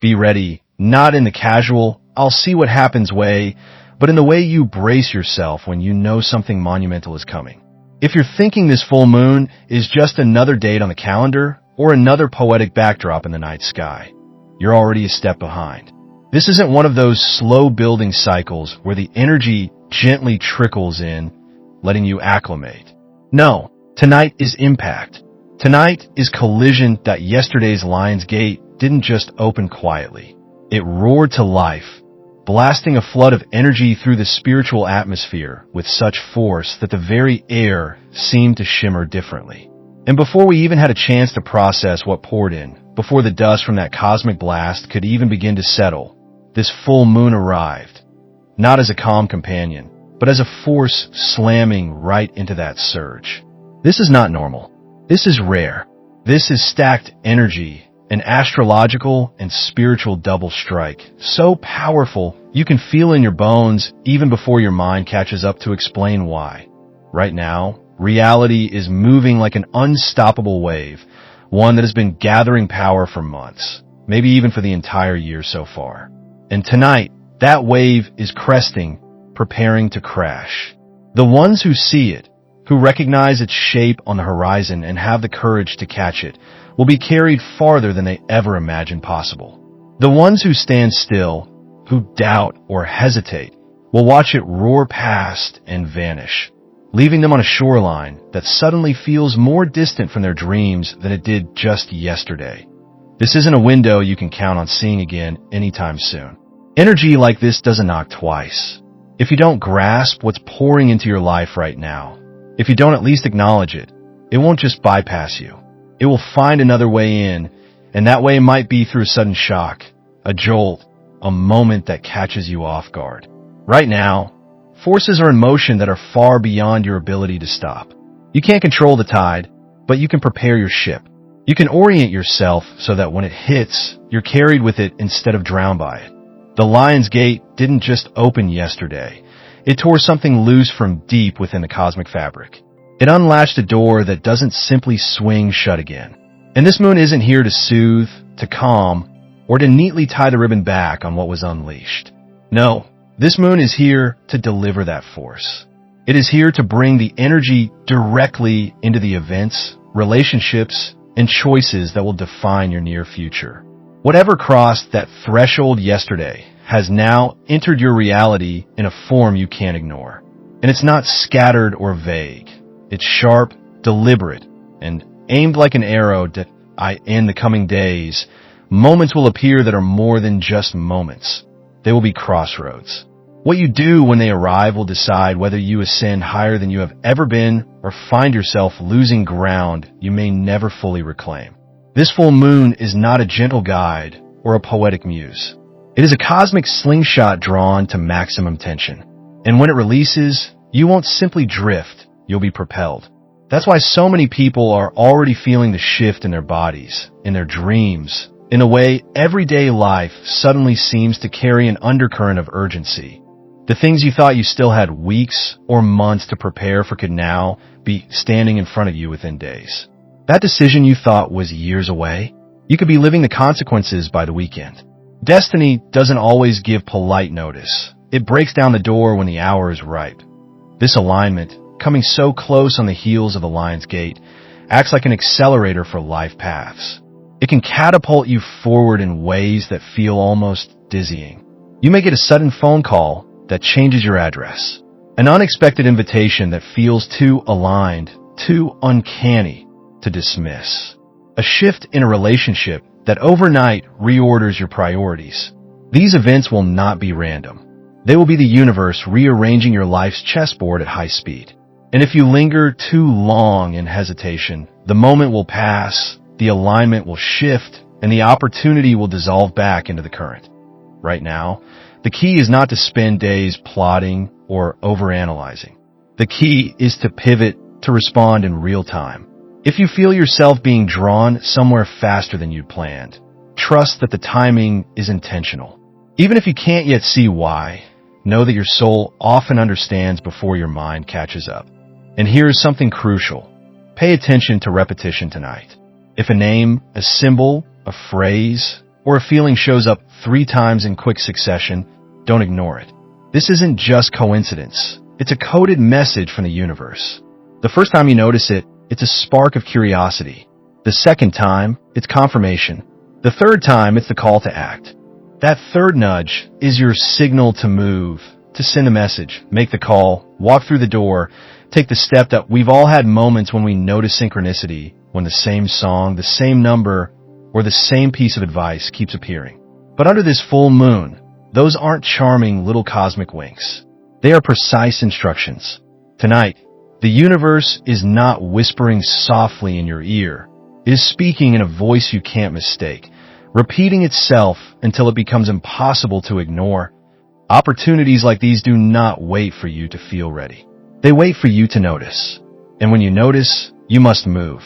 Be ready, not in the casual, I'll see what happens way, but in the way you brace yourself when you know something monumental is coming. If you're thinking this full moon is just another date on the calendar or another poetic backdrop in the night sky, you're already a step behind. This isn't one of those slow building cycles where the energy gently trickles in, letting you acclimate. No, tonight is impact. Tonight is collision that yesterday's Lion's Gate didn't just open quietly. It roared to life, blasting a flood of energy through the spiritual atmosphere with such force that the very air seemed to shimmer differently. And before we even had a chance to process what poured in, before the dust from that cosmic blast could even begin to settle, this full moon arrived, not as a calm companion, but as a force slamming right into that surge. This is not normal. This is rare. This is stacked energy, an astrological and spiritual double strike, so powerful you can feel in your bones even before your mind catches up to explain why. Right now, reality is moving like an unstoppable wave, one that has been gathering power for months, maybe even for the entire year so far. And tonight, that wave is cresting, preparing to crash. The ones who see it, who recognize its shape on the horizon and have the courage to catch it, will be carried farther than they ever imagined possible. The ones who stand still, who doubt or hesitate, will watch it roar past and vanish, leaving them on a shoreline that suddenly feels more distant from their dreams than it did just yesterday. This isn't a window you can count on seeing again anytime soon. Energy like this doesn't knock twice. If you don't grasp what's pouring into your life right now, if you don't at least acknowledge it, it won't just bypass you. It will find another way in, and that way might be through a sudden shock, a jolt, a moment that catches you off guard. Right now, forces are in motion that are far beyond your ability to stop. You can't control the tide, but you can prepare your ship. You can orient yourself so that when it hits, you're carried with it instead of drowned by it. The Lion's Gate didn't just open yesterday. It tore something loose from deep within the cosmic fabric. It unlatched a door that doesn't simply swing shut again. And this moon isn't here to soothe, to calm, or to neatly tie the ribbon back on what was unleashed. No, this moon is here to deliver that force. It is here to bring the energy directly into the events, relationships, and choices that will define your near future. Whatever crossed that threshold yesterday has now entered your reality in a form you can't ignore. And it's not scattered or vague. It's sharp, deliberate, and aimed like an arrow that in the coming days, moments will appear that are more than just moments. They will be crossroads. What you do when they arrive will decide whether you ascend higher than you have ever been or find yourself losing ground you may never fully reclaim. This full moon is not a gentle guide or a poetic muse. It is a cosmic slingshot drawn to maximum tension. And when it releases, you won't simply drift, you'll be propelled. That's why so many people are already feeling the shift in their bodies, in their dreams. In a way, everyday life suddenly seems to carry an undercurrent of urgency. The things you thought you still had weeks or months to prepare for could now be standing in front of you within days. That decision you thought was years away, you could be living the consequences by the weekend. Destiny doesn't always give polite notice. It breaks down the door when the hour is ripe. This alignment, coming so close on the heels of the Lion's Gate, acts like an accelerator for life paths. It can catapult you forward in ways that feel almost dizzying. You may get a sudden phone call that changes your address, an unexpected invitation that feels too aligned, too uncanny to dismiss, a shift in a relationship that overnight reorders your priorities. These events will not be random. They will be the universe rearranging your life's chessboard at high speed. And if you linger too long in hesitation, the moment will pass, the alignment will shift, and the opportunity will dissolve back into the current. Right now, the key is not to spend days plotting or overanalyzing. The key is to pivot, to respond in real time. If you feel yourself being drawn somewhere faster than you'd planned, trust that the timing is intentional. Even if you can't yet see why, know that your soul often understands before your mind catches up. And here's something crucial. Pay attention to repetition tonight. If a name, a symbol, a phrase, or a feeling shows up 3 times in quick succession, don't ignore it. This isn't just coincidence. It's a coded message from the universe. The first time you notice it, it's a spark of curiosity. The second time, it's confirmation. The third time, it's the call to act. That third nudge is your signal to move, to send a message, make the call, walk through the door, take the step. That we've all had moments when we notice synchronicity, when the same song, the same number, or the same piece of advice keeps appearing. But under this full moon, those aren't charming little cosmic winks. They are precise instructions. Tonight, the universe is not whispering softly in your ear. It is speaking in a voice you can't mistake, repeating itself until it becomes impossible to ignore. Opportunities like these do not wait for you to feel ready. They wait for you to notice. And when you notice, you must move.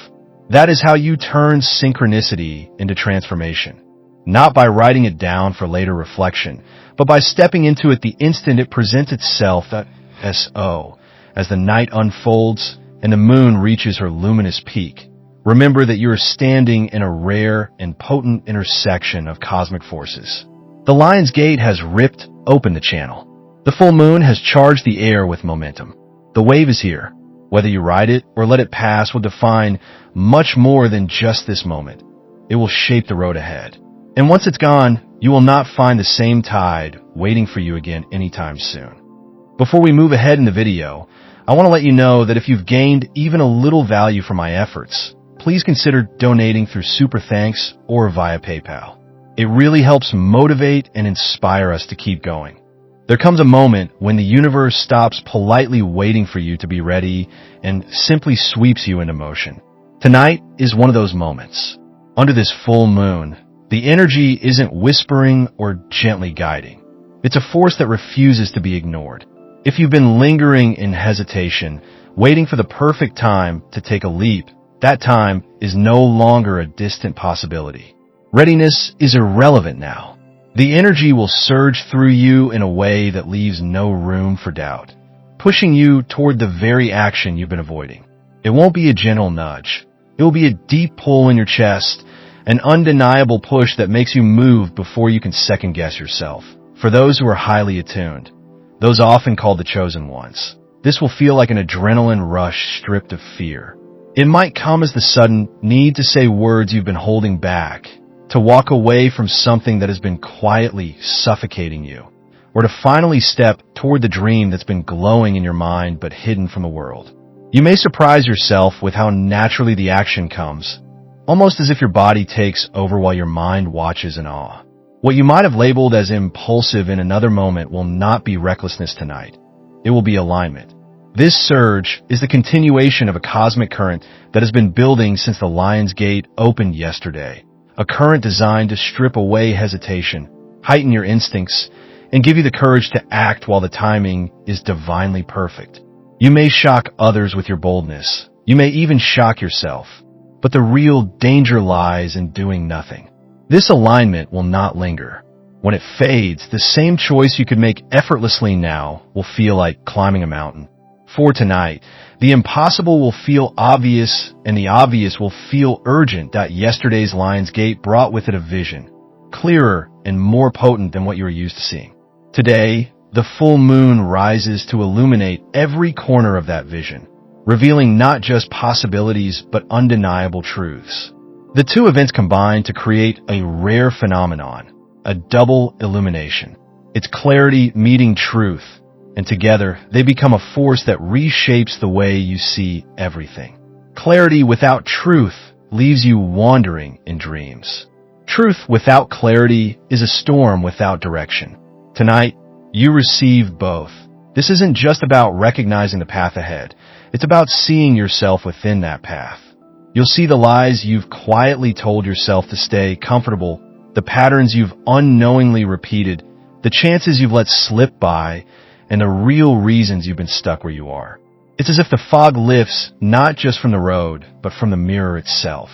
That is how you turn synchronicity into transformation. Not by writing it down for later reflection, but by stepping into it the instant it presents itself, that S.O. As the night unfolds and the moon reaches her luminous peak, remember that you are standing in a rare and potent intersection of cosmic forces. The Lion's Gate has ripped open the channel. The full moon has charged the air with momentum. The wave is here. Whether you ride it or let it pass will define much more than just this moment. It will shape the road ahead. And once it's gone, you will not find the same tide waiting for you again anytime soon. Before we move ahead in the video, I want to let you know that if you've gained even a little value from my efforts, please consider donating through Super Thanks or via PayPal. It really helps motivate and inspire us to keep going. There comes a moment when the universe stops politely waiting for you to be ready and simply sweeps you into motion. Tonight is one of those moments. Under this full moon, the energy isn't whispering or gently guiding. It's a force that refuses to be ignored. If you've been lingering in hesitation, waiting for the perfect time to take a leap, that time is no longer a distant possibility. Readiness is irrelevant now. The energy will surge through you in a way that leaves no room for doubt, pushing you toward the very action you've been avoiding. It won't be a gentle nudge. It will be a deep pull in your chest, an undeniable push that makes you move before you can second-guess yourself. For those who are highly attuned, those often called the chosen ones, this will feel like an adrenaline rush stripped of fear. It might come as the sudden need to say words you've been holding back, to walk away from something that has been quietly suffocating you, or to finally step toward the dream that's been glowing in your mind but hidden from the world. You may surprise yourself with how naturally the action comes, almost as if your body takes over while your mind watches in awe. What you might have labeled as impulsive in another moment will not be recklessness tonight. It will be alignment. This surge is the continuation of a cosmic current that has been building since the Lion's Gate opened yesterday. A current designed to strip away hesitation, heighten your instincts, and give you the courage to act while the timing is divinely perfect. You may shock others with your boldness. You may even shock yourself. But the real danger lies in doing nothing. This alignment will not linger. When it fades, the same choice you could make effortlessly now will feel like climbing a mountain. For tonight, the impossible will feel obvious, and the obvious will feel urgent. Yesterday's Lion's Gate brought with it a vision, clearer and more potent than what you are used to seeing. Today, the full moon rises to illuminate every corner of that vision, revealing not just possibilities but undeniable truths. The two events combine to create a rare phenomenon, a double illumination. It's clarity meeting truth, and together they become a force that reshapes the way you see everything. Clarity without truth leaves you wandering in dreams. Truth without clarity is a storm without direction. Tonight, you receive both. This isn't just about recognizing the path ahead. It's about seeing yourself within that path. You'll see the lies you've quietly told yourself to stay comfortable, the patterns you've unknowingly repeated, the chances you've let slip by, and the real reasons you've been stuck where you are. It's as if the fog lifts not just from the road, but from the mirror itself.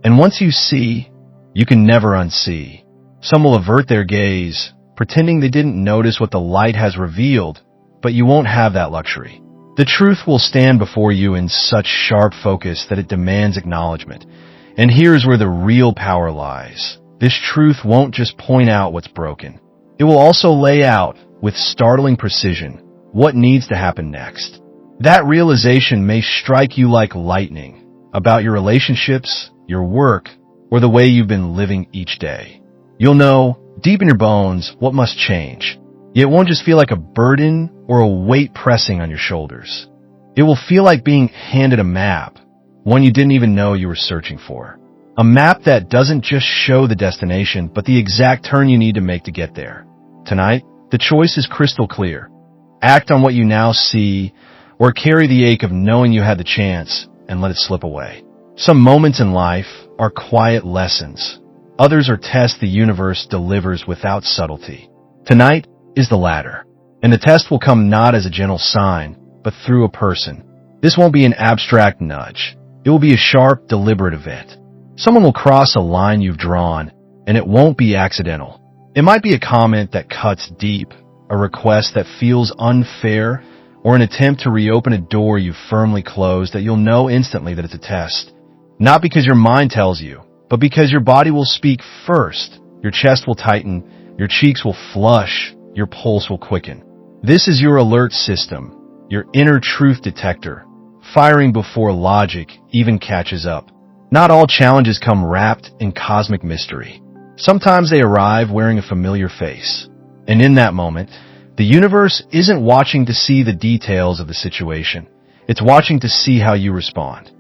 And once you see, you can never unsee. Some will avert their gaze, pretending they didn't notice what the light has revealed, but you won't have that luxury. The truth will stand before you in such sharp focus that it demands acknowledgement. And here's where the real power lies. This truth won't just point out what's broken. It will also lay out, with startling precision, what needs to happen next. That realization may strike you like lightning about your relationships, your work, or the way you've been living each day. You'll know, deep in your bones, what must change. Yet it won't just feel like a burden or a weight pressing on your shoulders. It will feel like being handed a map, one you didn't even know you were searching for. A map that doesn't just show the destination, but the exact turn you need to make to get there. Tonight, the choice is crystal clear. Act on what you now see, or carry the ache of knowing you had the chance and let it slip away. Some moments in life are quiet lessons. Others are tests the universe delivers without subtlety. Tonight is the latter, and the test will come not as a gentle sign, but through a person. This won't be an abstract nudge. It will be a sharp, deliberate event. Someone will cross a line you've drawn, and it won't be accidental. It might be a comment that cuts deep, a request that feels unfair, or an attempt to reopen a door you've firmly closed that you'll know instantly that it's a test. Not because your mind tells you, but because your body will speak first. Your chest will tighten, your cheeks will flush, your pulse will quicken. This is your alert system, your inner truth detector, firing before logic even catches up. Not all challenges come wrapped in cosmic mystery. Sometimes they arrive wearing a familiar face. And in that moment, the universe isn't watching to see the details of the situation. It's watching to see how you respond.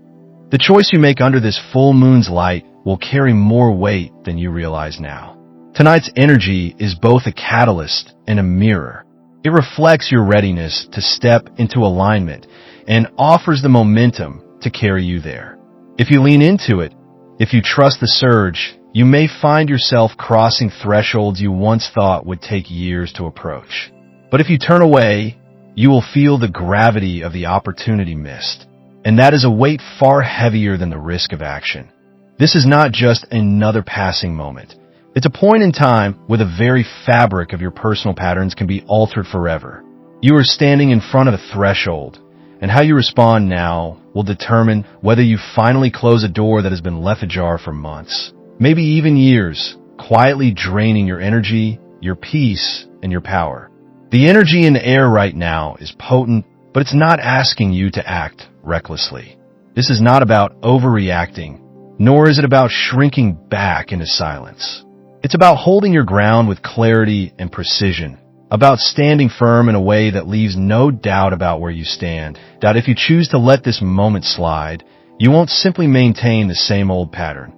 The choice you make under this full moon's light will carry more weight than you realize now. Tonight's energy is both a catalyst and a mirror. It reflects your readiness to step into alignment and offers the momentum to carry you there. If you lean into it, if you trust the surge, you may find yourself crossing thresholds you once thought would take years to approach. But if you turn away, you will feel the gravity of the opportunity missed. And that is a weight far heavier than the risk of action. This is not just another passing moment. It's a point in time where the very fabric of your personal patterns can be altered forever. You are standing in front of a threshold, and how you respond now will determine whether you finally close a door that has been left ajar for months, maybe even years, quietly draining your energy, your peace, and your power. The energy in the air right now is potent, but it's not asking you to act recklessly. This is not about overreacting, nor is it about shrinking back into silence. It's about holding your ground with clarity and precision, about standing firm in a way that leaves no doubt about where you stand, that if you choose to let this moment slide, you won't simply maintain the same old pattern.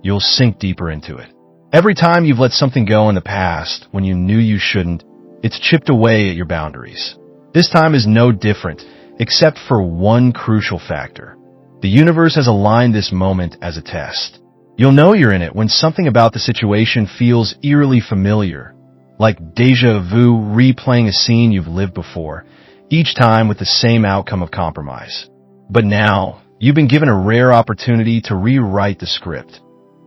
You'll sink deeper into it. Every time you've let something go in the past when you knew you shouldn't, it's chipped away at your boundaries. This time is no different, except for one crucial factor. The universe has aligned this moment as a test. You'll know you're in it when something about the situation feels eerily familiar, like déjà vu replaying a scene you've lived before, each time with the same outcome of compromise. But now, you've been given a rare opportunity to rewrite the script.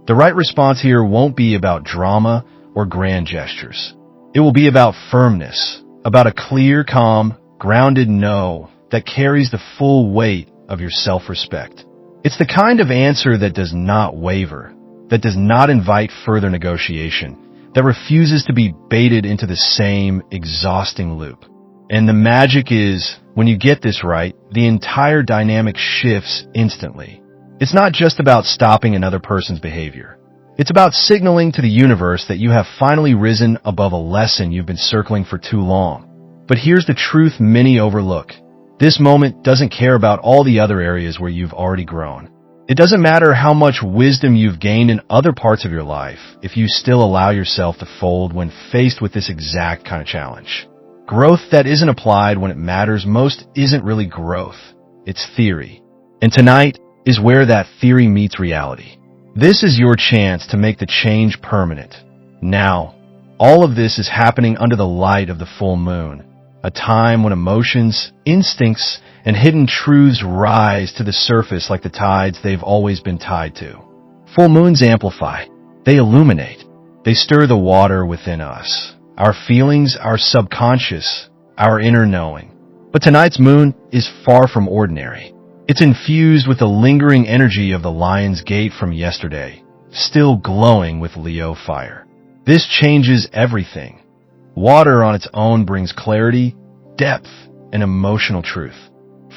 The right response here won't be about drama or grand gestures. It will be about firmness, about a clear, calm, grounded no that carries the full weight of your self-respect. It's the kind of answer that does not waver, that does not invite further negotiation, that refuses to be baited into the same exhausting loop. And the magic is, when you get this right, the entire dynamic shifts instantly. It's not just about stopping another person's behavior. It's about signaling to the universe that you have finally risen above a lesson you've been circling for too long. But here's the truth many overlook. This moment doesn't care about all the other areas where you've already grown. It doesn't matter how much wisdom you've gained in other parts of your life if you still allow yourself to fold when faced with this exact kind of challenge. Growth that isn't applied when it matters most isn't really growth. It's theory. And tonight is where that theory meets reality. This is your chance to make the change permanent. Now, all of this is happening under the light of the full moon, a time when emotions, instincts, and hidden truths rise to the surface like the tides they've always been tied to. Full moons amplify. They illuminate. They stir the water within us, our feelings, our subconscious, our inner knowing. But tonight's moon is far from ordinary. It's infused with the lingering energy of the Lion's Gate from yesterday, still glowing with Leo fire. This changes everything. Water on its own brings clarity, depth, and emotional truth.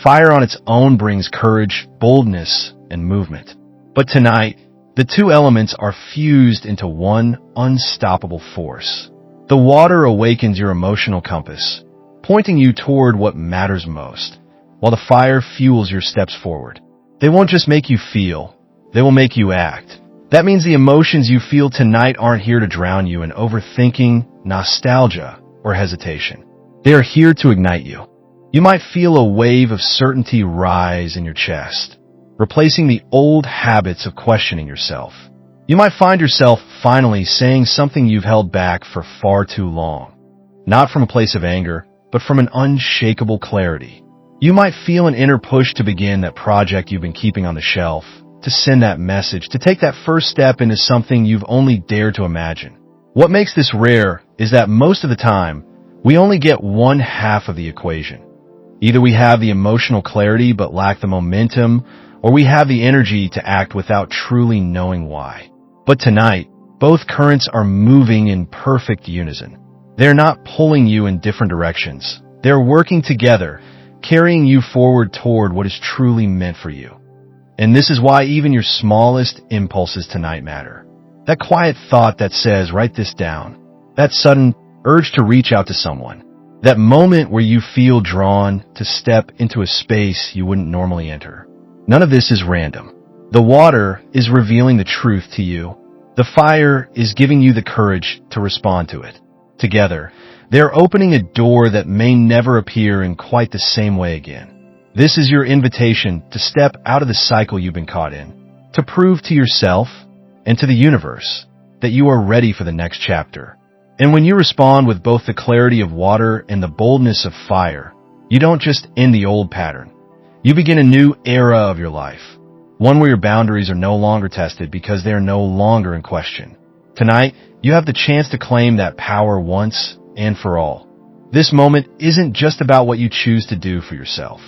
Fire on its own brings courage, boldness, and movement. But tonight, the two elements are fused into one unstoppable force. The water awakens your emotional compass, pointing you toward what matters most, while the fire fuels your steps forward. They won't just make you feel, they will make you act. That means the emotions you feel tonight aren't here to drown you in overthinking, nostalgia, or hesitation. They are here to ignite you. You might feel a wave of certainty rise in your chest, replacing the old habits of questioning yourself. You might find yourself finally saying something you've held back for far too long, not from a place of anger, but from an unshakable clarity. You might feel an inner push to begin that project you've been keeping on the shelf, to send that message, to take that first step into something you've only dared to imagine. What makes this rare is that most of the time, we only get one half of the equation. Either we have the emotional clarity but lack the momentum, or we have the energy to act without truly knowing why. But tonight, both currents are moving in perfect unison. They're not pulling you in different directions. They're working together, carrying you forward toward what is truly meant for you. And this is why even your smallest impulses tonight matter. That quiet thought that says, write this down. That sudden urge to reach out to someone. That moment where you feel drawn to step into a space you wouldn't normally enter. None of this is random. The water is revealing the truth to you. The fire is giving you the courage to respond to it. Together, they're opening a door that may never appear in quite the same way again. This is your invitation to step out of the cycle you've been caught in, to prove to yourself and to the universe that you are ready for the next chapter. And when you respond with both the clarity of water and the boldness of fire, you don't just end the old pattern. You begin a new era of your life, one where your boundaries are no longer tested because they are no longer in question. Tonight, you have the chance to claim that power once and for all. This moment isn't just about what you choose to do for yourself.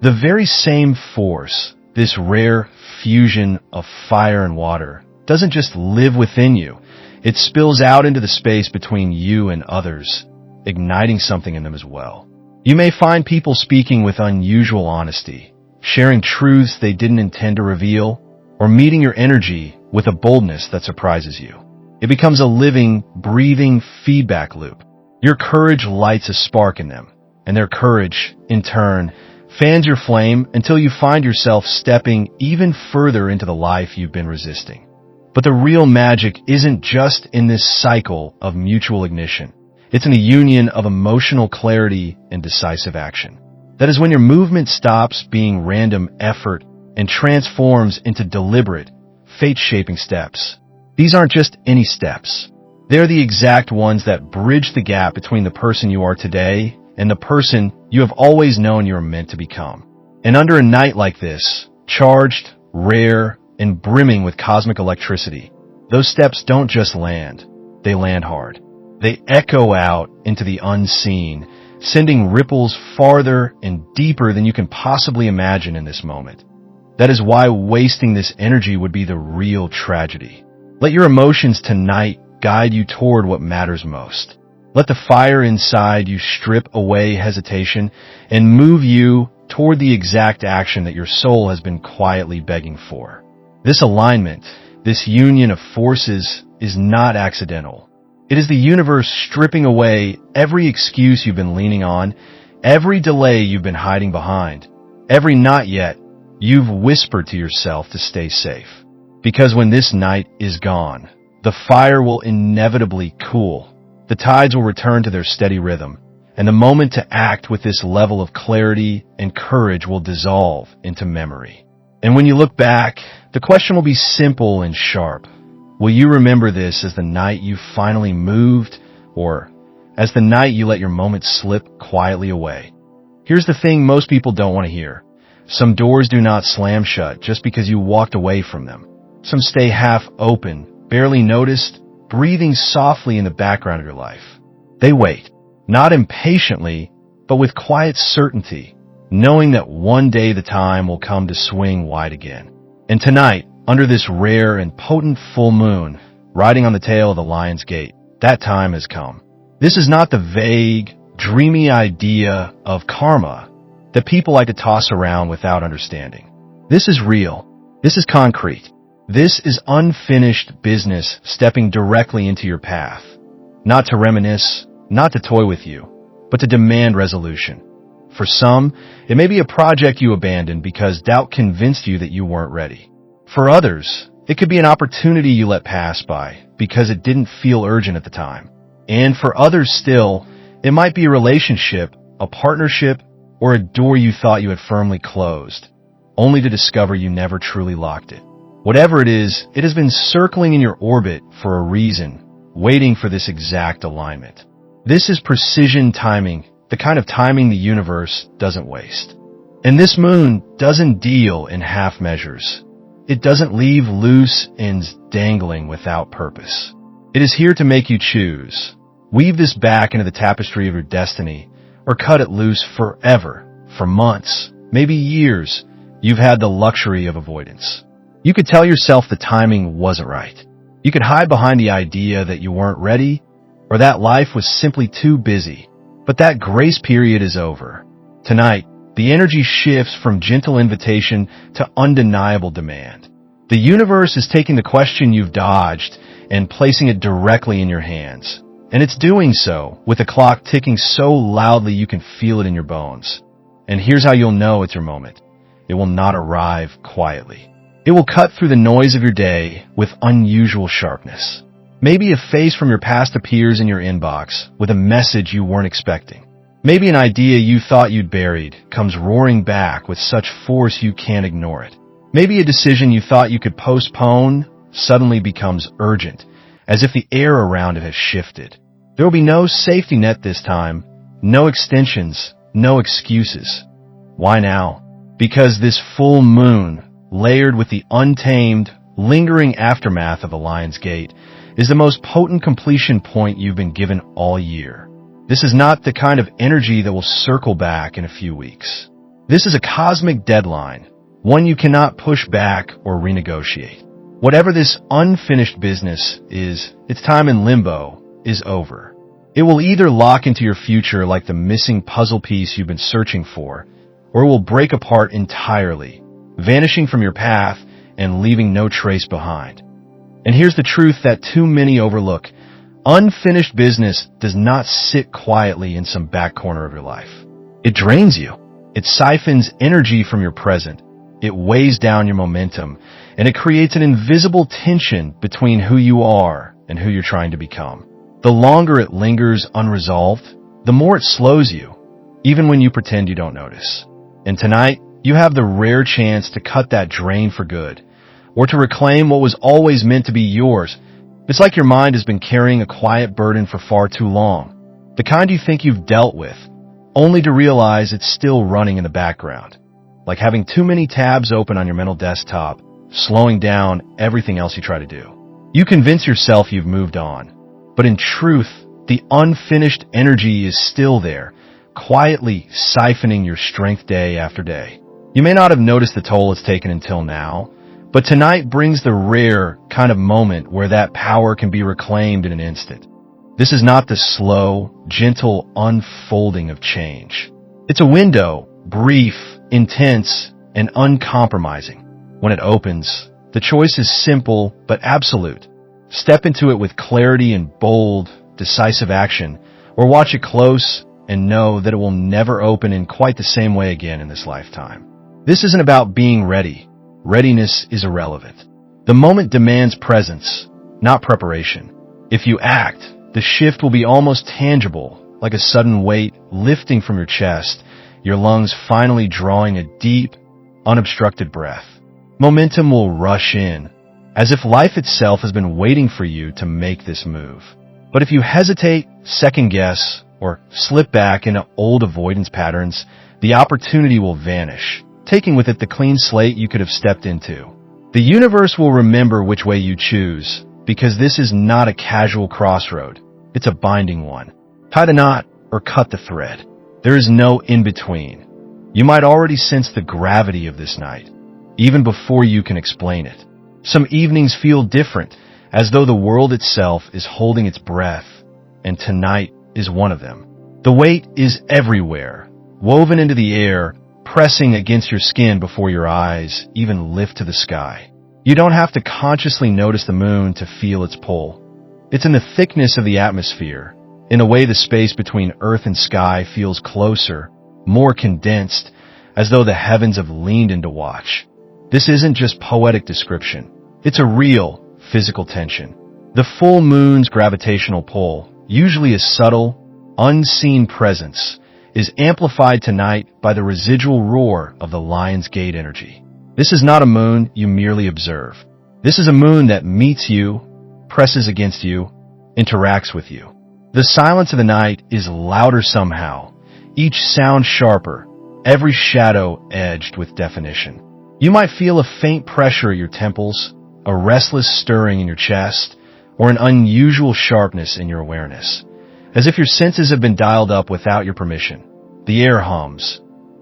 The very same force, this rare fusion of fire and water, doesn't just live within you. It spills out into the space between you and others, igniting something in them as well. You may find people speaking with unusual honesty, sharing truths they didn't intend to reveal, or meeting your energy with a boldness that surprises you. It becomes a living, breathing feedback loop. Your courage lights a spark in them, and their courage, in turn, fans your flame until you find yourself stepping even further into the life you've been resisting. But the real magic isn't just in this cycle of mutual ignition. It's in a union of emotional clarity and decisive action. That is when your movement stops being random effort and transforms into deliberate, fate-shaping steps. These aren't just any steps. They're the exact ones that bridge the gap between the person you are today and the person you have always known you are meant to become. And under a night like this, charged, rare, and brimming with cosmic electricity, those steps don't just land, they land hard. They echo out into the unseen, sending ripples farther and deeper than you can possibly imagine in this moment. That is why wasting this energy would be the real tragedy. Let your emotions tonight guide you toward what matters most. Let the fire inside you strip away hesitation and move you toward the exact action that your soul has been quietly begging for. This alignment, this union of forces, is not accidental. It is the universe stripping away every excuse you've been leaning on, every delay you've been hiding behind, every not yet you've whispered to yourself to stay safe. Because when this night is gone, the fire will inevitably cool. The tides will return to their steady rhythm, and the moment to act with this level of clarity and courage will dissolve into memory. And when you look back, the question will be simple and sharp. Will you remember this as the night you finally moved, or as the night you let your moment slip quietly away? Here's the thing most people don't want to hear. Some doors do not slam shut just because you walked away from them. Some stay half open, barely noticed, breathing softly in the background of your life. They wait, not impatiently, but with quiet certainty, knowing that one day the time will come to swing wide again. And tonight, under this rare and potent full moon, riding on the tail of the Lion's Gate. That time has come. This is not the vague, dreamy idea of karma that people like to toss around without understanding. This is real. This is concrete. This is unfinished business stepping directly into your path. Not to reminisce, not to toy with you, but to demand resolution. For some, it may be a project you abandoned because doubt convinced you that you weren't ready. For others, it could be an opportunity you let pass by because it didn't feel urgent at the time. And for others still, it might be a relationship, a partnership, or a door you thought you had firmly closed, only to discover you never truly locked it. Whatever it is, it has been circling in your orbit for a reason, waiting for this exact alignment. This is precision timing, the kind of timing the universe doesn't waste. And this moon doesn't deal in half measures. It doesn't leave loose ends dangling without purpose. It is here to make you choose. Weave this back into the tapestry of your destiny, or cut it loose forever, for months, maybe years. You've had the luxury of avoidance. You could tell yourself the timing wasn't right. You could hide behind the idea that you weren't ready, or that life was simply too busy. But that grace period is over. Tonight, the energy shifts from gentle invitation to undeniable demand. The universe is taking the question you've dodged and placing it directly in your hands. And it's doing so with the clock ticking so loudly you can feel it in your bones. And here's how you'll know it's your moment. It will not arrive quietly. It will cut through the noise of your day with unusual sharpness. Maybe a face from your past appears in your inbox with a message you weren't expecting. Maybe an idea you thought you'd buried comes roaring back with such force you can't ignore it. Maybe a decision you thought you could postpone suddenly becomes urgent, as if the air around it has shifted. There will be no safety net this time, no extensions, no excuses. Why now? Because this full moon, layered with the untamed, lingering aftermath of the Lion's Gate, is the most potent completion point you've been given all year. This is not the kind of energy that will circle back in a few weeks. This is a cosmic deadline, one you cannot push back or renegotiate. Whatever this unfinished business is, its time in limbo is over. It will either lock into your future like the missing puzzle piece you've been searching for, or it will break apart entirely, vanishing from your path and leaving no trace behind. And here's the truth that too many overlook. Unfinished business does not sit quietly in some back corner of your life. It drains you. It siphons energy from your present. It weighs down your momentum, and it creates an invisible tension between who you are and who you're trying to become. The longer it lingers unresolved, the more it slows you, even when you pretend you don't notice. And tonight, you have the rare chance to cut that drain for good, or to reclaim what was always meant to be yours. It's like your mind has been carrying a quiet burden for far too long, the kind you think you've dealt with, only to realize it's still running in the background, like having too many tabs open on your mental desktop, slowing down everything else you try to do. You convince yourself you've moved on, but in truth, the unfinished energy is still there, quietly siphoning your strength day after day. You may not have noticed the toll it's taken until now, but tonight brings the rare kind of moment where that power can be reclaimed in an instant. This is not the slow, gentle unfolding of change. It's a window, brief, intense, and uncompromising. When it opens, the choice is simple but absolute. Step into it with clarity and bold, decisive action, or watch it close and know that it will never open in quite the same way again in this lifetime. This isn't about being ready. Readiness is irrelevant. The moment demands presence, not preparation. If you act, the shift will be almost tangible, like a sudden weight lifting from your chest, your lungs finally drawing a deep, unobstructed breath. Momentum will rush in, as if life itself has been waiting for you to make this move. But if you hesitate, second guess, or slip back into old avoidance patterns, the opportunity will vanish, taking with it the clean slate you could have stepped into. The universe will remember which way you choose, because this is not a casual crossroad. It's a binding one. Tie the knot or cut the thread. There is no in-between. You might already sense the gravity of this night, even before you can explain it. Some evenings feel different, as though the world itself is holding its breath, and tonight is one of them. The weight is everywhere, woven into the air, pressing against your skin before your eyes even lift to the sky. You don't have to consciously notice the moon to feel its pull. It's in the thickness of the atmosphere, in a way the space between earth and sky feels closer, more condensed, as though the heavens have leaned in to watch. This isn't just poetic description. It's a real, physical tension. The full moon's gravitational pull, usually a subtle, unseen presence, is amplified tonight by the residual roar of the Lion's Gate energy. This is not a moon you merely observe. This is a moon that meets you, presses against you, interacts with you. The silence of the night is louder somehow, each sound sharper, every shadow edged with definition. You might feel a faint pressure at your temples, a restless stirring in your chest, or an unusual sharpness in your awareness, as if your senses have been dialed up without your permission. The air hums,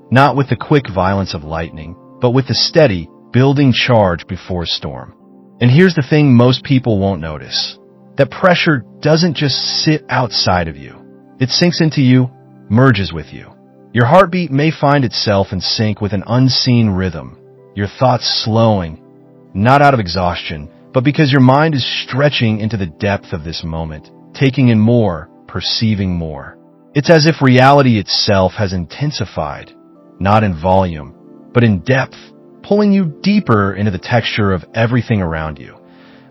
not with the quick violence of lightning, but with the steady, building charge before a storm. And here's the thing most people won't notice. That pressure doesn't just sit outside of you. It sinks into you, merges with you. Your heartbeat may find itself in sync with an unseen rhythm, your thoughts slowing, not out of exhaustion, but because your mind is stretching into the depth of this moment, taking in more, perceiving more. It's as if reality itself has intensified, not in volume, but in depth, pulling you deeper into the texture of everything around you.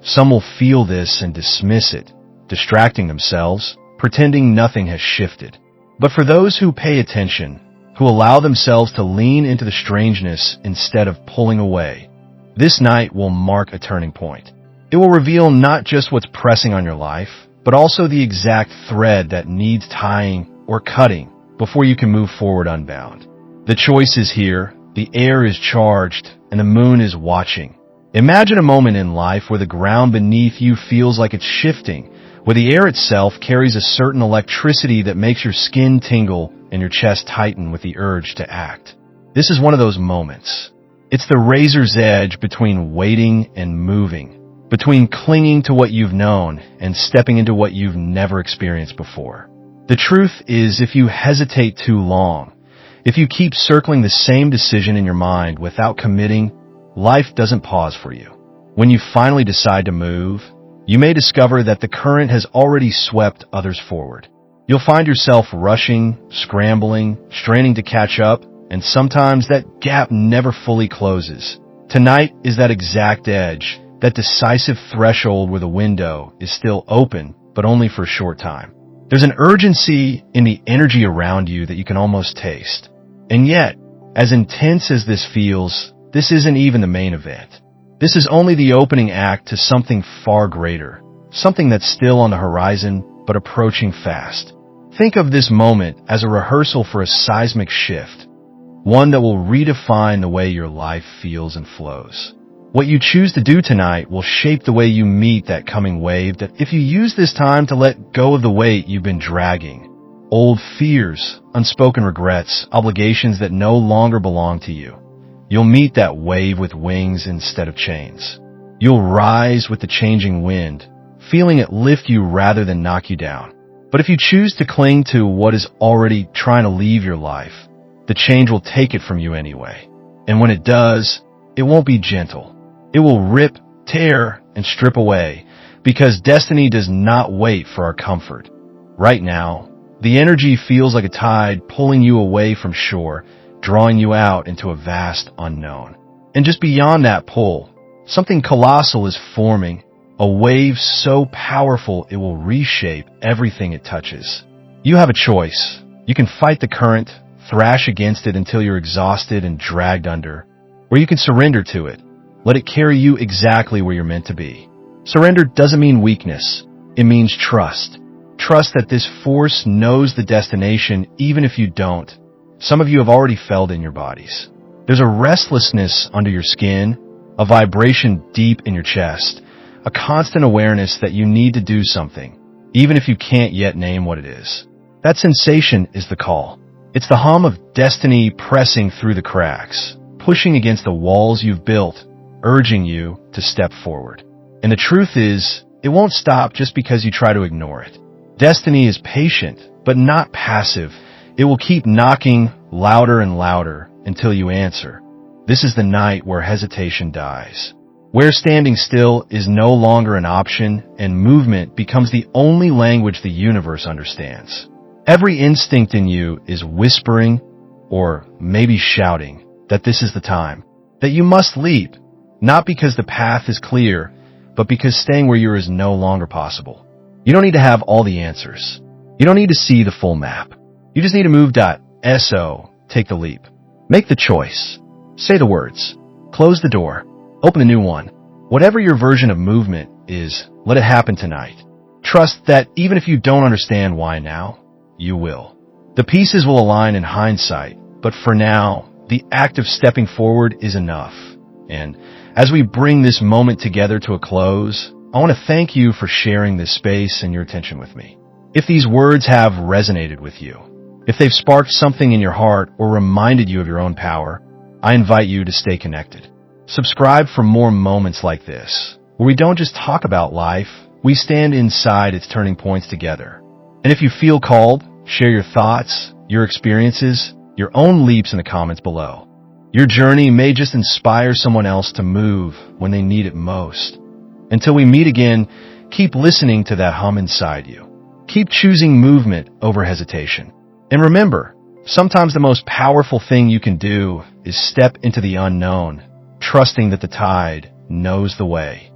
Some will feel this and dismiss it, distracting themselves, pretending nothing has shifted. But for those who pay attention, who allow themselves to lean into the strangeness instead of pulling away, this night will mark a turning point. It will reveal not just what's pressing on your life, but also the exact thread that needs tying or cutting before you can move forward unbound. The choice is here, the air is charged, and the moon is watching. Imagine a moment in life where the ground beneath you feels like it's shifting, where the air itself carries a certain electricity that makes your skin tingle and your chest tighten with the urge to act. This is one of those moments. It's the razor's edge between waiting and moving, between clinging to what you've known and stepping into what you've never experienced before. The truth is, if you hesitate too long, if you keep circling the same decision in your mind without committing, life doesn't pause for you. When you finally decide to move, you may discover that the current has already swept others forward. You'll find yourself rushing, scrambling, straining to catch up, and sometimes that gap never fully closes. Tonight is that exact edge, that decisive threshold where the window is still open, but only for a short time. There's an urgency in the energy around you that you can almost taste. And yet, as intense as this feels, this isn't even the main event. This is only the opening act to something far greater, something that's still on the horizon, but approaching fast. Think of this moment as a rehearsal for a seismic shift, one that will redefine the way your life feels and flows. What you choose to do tonight will shape the way you meet that coming wave that if you use this time to let go of the weight you've been dragging, old fears, unspoken regrets, obligations that no longer belong to you, you'll meet that wave with wings instead of chains. You'll rise with the changing wind, feeling it lift you rather than knock you down. But if you choose to cling to what is already trying to leave your life, the change will take it from you anyway. And when it does, it won't be gentle. It will rip, tear, and strip away, because destiny does not wait for our comfort. Right now, the energy feels like a tide pulling you away from shore, drawing you out into a vast unknown. And just beyond that pull, something colossal is forming, a wave so powerful it will reshape everything it touches. You have a choice. You can fight the current, thrash against it until you're exhausted and dragged under, or you can surrender to it. Let it carry you exactly where you're meant to be. Surrender doesn't mean weakness. It means trust. Trust that this force knows the destination even if you don't. Some of you have already felt it in your bodies. There's a restlessness under your skin, a vibration deep in your chest, a constant awareness that you need to do something, even if you can't yet name what it is. That sensation is the call. It's the hum of destiny pressing through the cracks, pushing against the walls you've built, urging you to step forward. And the truth is, it won't stop just because you try to ignore it. Destiny is patient, but not passive. It will keep knocking louder and louder until you answer. This is the night where hesitation dies, where standing still is no longer an option and movement becomes the only language the universe understands. Every instinct in you is whispering, or maybe shouting, that this is the time, that you must leap, not because the path is clear, but because staying where you are is no longer possible. You don't need to have all the answers. You don't need to see the full map. You just need to move. Take the leap. Make the choice. Say the words. Close the door. Open a new one. Whatever your version of movement is, let it happen tonight. Trust that even if you don't understand why now, you will. The pieces will align in hindsight, but for now, the act of stepping forward is enough. And as we bring this moment together to a close, I want to thank you for sharing this space and your attention with me. If these words have resonated with you, if they've sparked something in your heart or reminded you of your own power, I invite you to stay connected. Subscribe for more moments like this, where we don't just talk about life, we stand inside its turning points together. And if you feel called, share your thoughts, your experiences, your own leaps in the comments below. Your journey may just inspire someone else to move when they need it most. Until we meet again, keep listening to that hum inside you. Keep choosing movement over hesitation. And remember, sometimes the most powerful thing you can do is step into the unknown, trusting that the tide knows the way.